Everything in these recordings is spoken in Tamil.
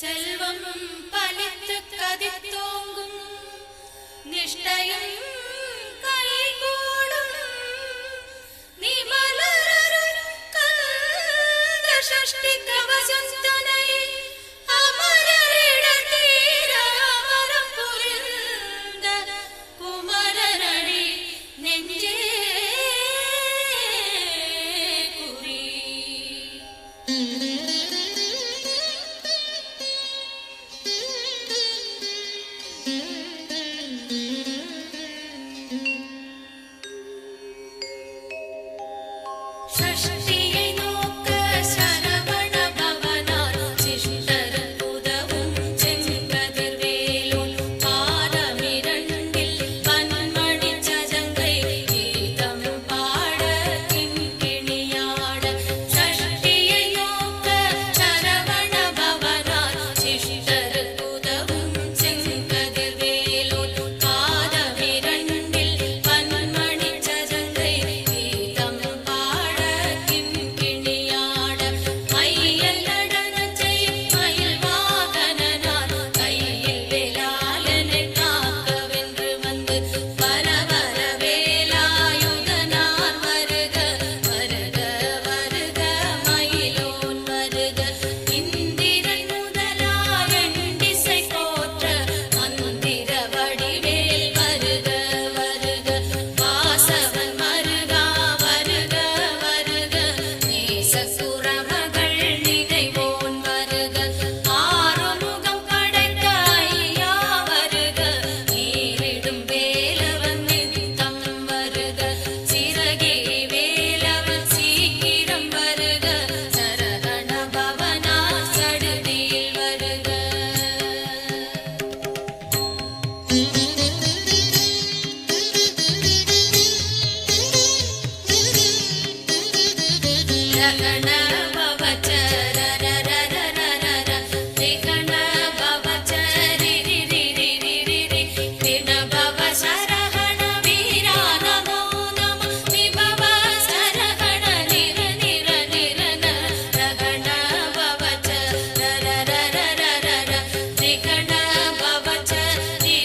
செல்வம் பலித்து கதித்தோங்கும் நிஷ்டையும் கைகூடும் நிமலரருள் கந்த சஷ்டி கவசந்தனை அமரரிடர் தீர அமரம் புரிந்த குமரனடி நெஞ்சே குறி. ஷஷ்டியை நோக்க சரவண பவனார் சிஷ்டர் உதவும் செங்கதிர்வேலோன் பாதமிரண்டில் பன்மணி சஜங்கை கீதம் பாட கிண்கிணியாட. ஷஷ்டியை நோக்க சரவண பவனார் சிஷ்டர் உதவும் செங்கதிர்வேலோன் பாதமிரண்டில் பன்மணி சஜங்கை கீதம் பாட கிண்கிணியாட. மையல் நடனச் செய்யும் மயில் வாகனனார் கையில் வேலாளனை காக்கவென்று வந்து வரவர வேலாயுதனார் வருக வருக வருக மயிலோன் வருக. இந்திரன் முதலார் எண்டிசை போற்ற மந்திர வடிவேல் வருக வருக. வாசவன் மருகா வருக வருக நேசசுரமகள் நினைவோன் வருக. ஆறுமுகம் படைத்த ஐயா வருக நீரிடும் வேலவன் நித்தம் வருக. சிறகே வேலவன் சீக்கிரம் வருக சரவண பவனா சடுதியில் வருக. ரகண பவச்சரரரரரரர ரிகண பவச்சரிரிரிரிரிரி விணபவ சரகண வீரா நமோ நம விபவ சரகண நிர நிர நிரன ரகண பவச்சரரரரரர ரிகண பவச்சரிரிரிரிரிரி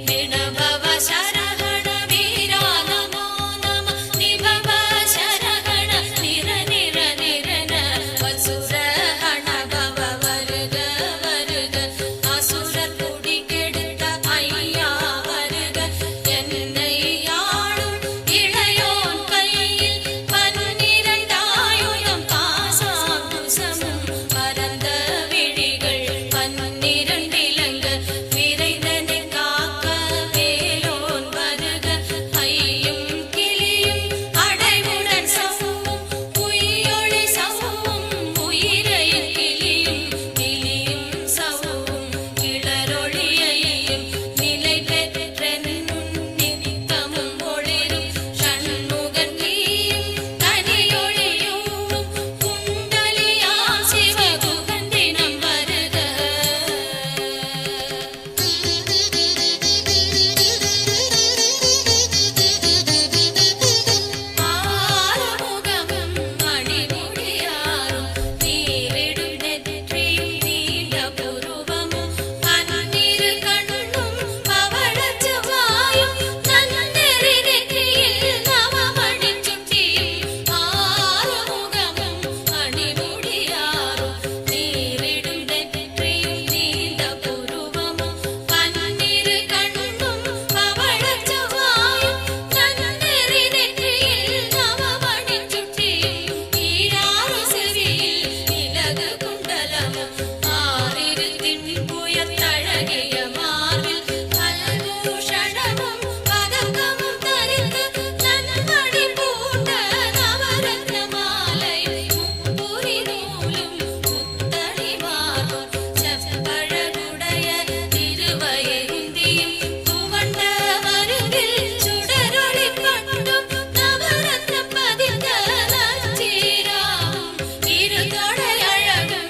விணபவ சரகண வீரா நமோ நம விபவ சரகண நிர நிர நிரன வசுரஹண பவ வருக வருக. அசுரர் குடி கெடுத்த ஐயா வருக. என்னை ஆளும் இளையோன் கையில் பன்னிரண்டாயுதம் பாசாங்குசமும் பரந்த விழிகள் பன்னிரண்டிலங்க விரைந்தனை காக்க வேலோன் வருக. ஐயும் கிளியும் அடைவுடன் சவும் உயிரொளி சவும் உயிரையும் கிளியும் கிளியும் சவும் கிளரொளியையும் நிலை பெற்றென்னும் நித்தமும் ஒளிரும் ஷண்முகன் நீயும் தனியொளியூரும் குண்டலியா சிவகுகன் தினம் வருக. ஆறுமுகமும் மணிமுடியாரும் நீரிடும் நெற்றியும் நீண்ட புருவமும் பன்னிரு கண்ணும் பவளச் செவ்வாயும் நன்னெறி நெற்றியில் நவமணிச் சுட்டியும். ஆறுமுகமும் மணிமுடியாரும் நீரிடும் நெற்றியும் நீண்ட புருவமும் பன்னிரு கண்ணும் பவளச் செவ்வாயும் நன்னெறி நெற்றியில் நவமணிச் சுட்டியும். ஈராறு செவியில் இலகு குண்டலமும் ஆறிரு திண்புயத்தழகிய மார்பில் கல்பூஷணமும் பதக்கமும் தரித்து நன்மணி பூண்ட நவரத்ன மாலையும் முப்புரி நூலும் புத்தளி மார்பும் செப்பழகுடைய திருவயந்தியும் துவண்ட மருங்கில் சுடரொளி பட்டும் நவரத்ன பதித்த நச்சீராவும் இருதொடை அழகும்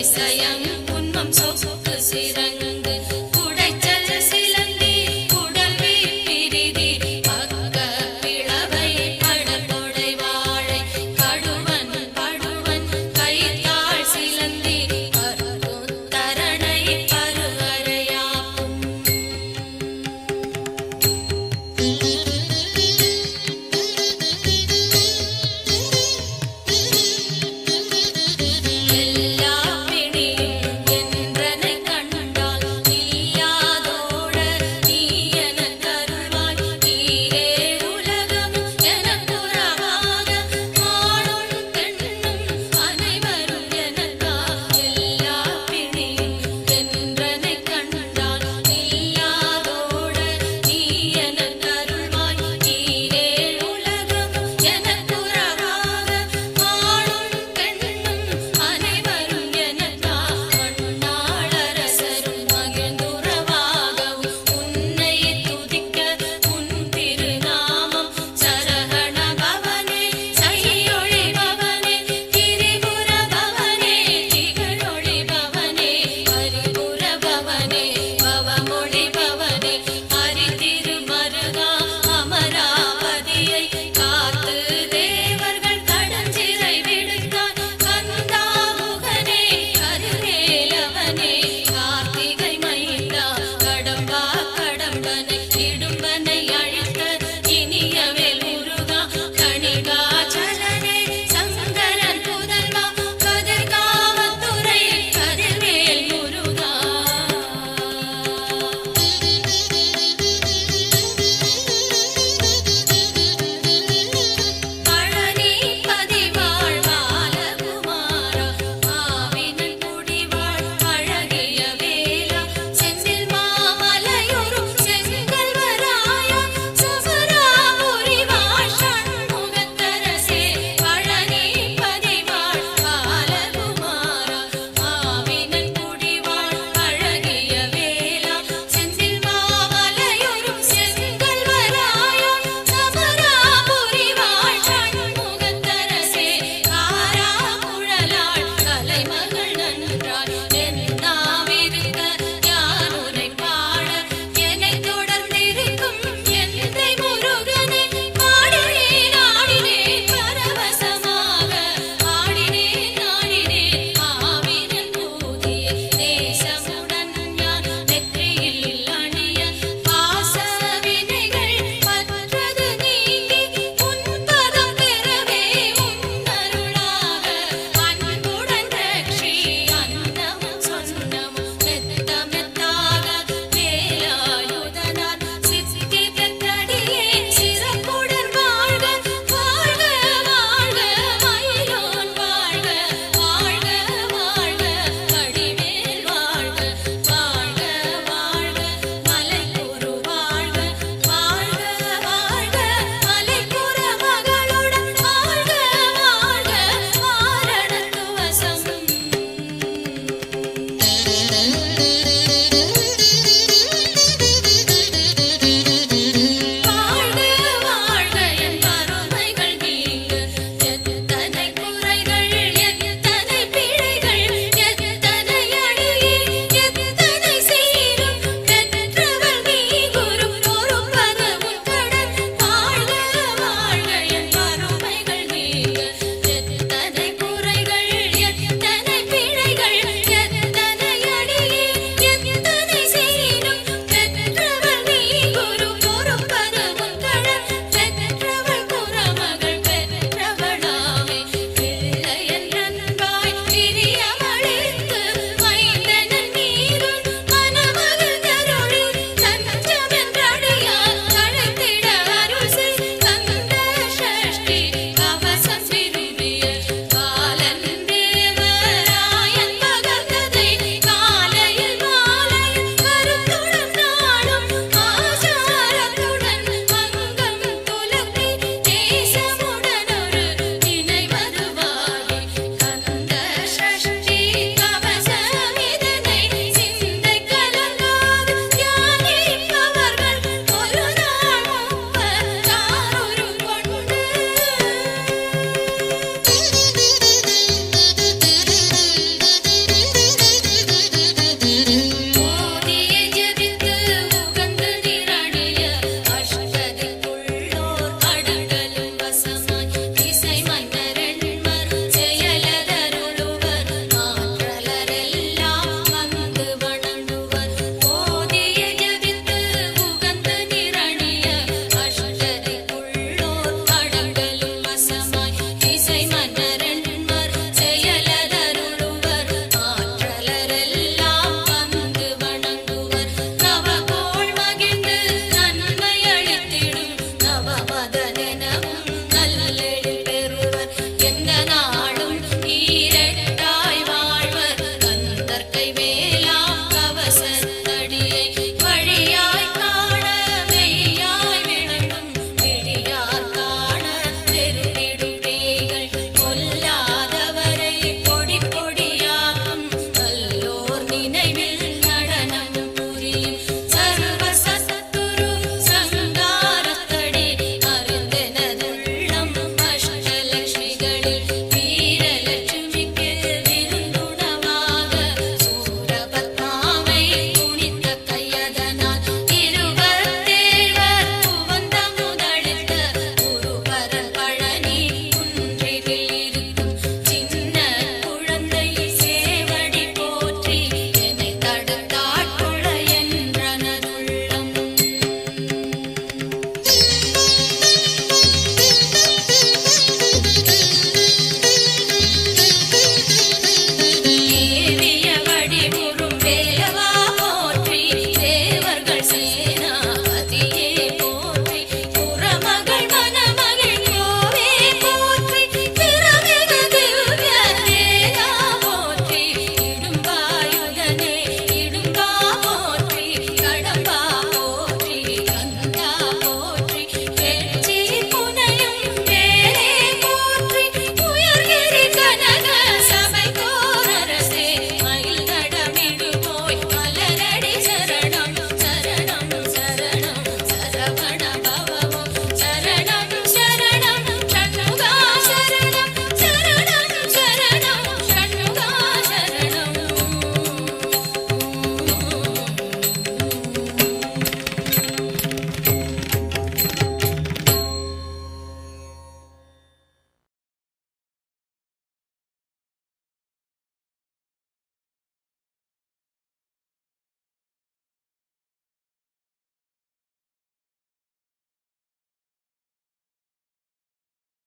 Sayang pun memsosok ke sirah.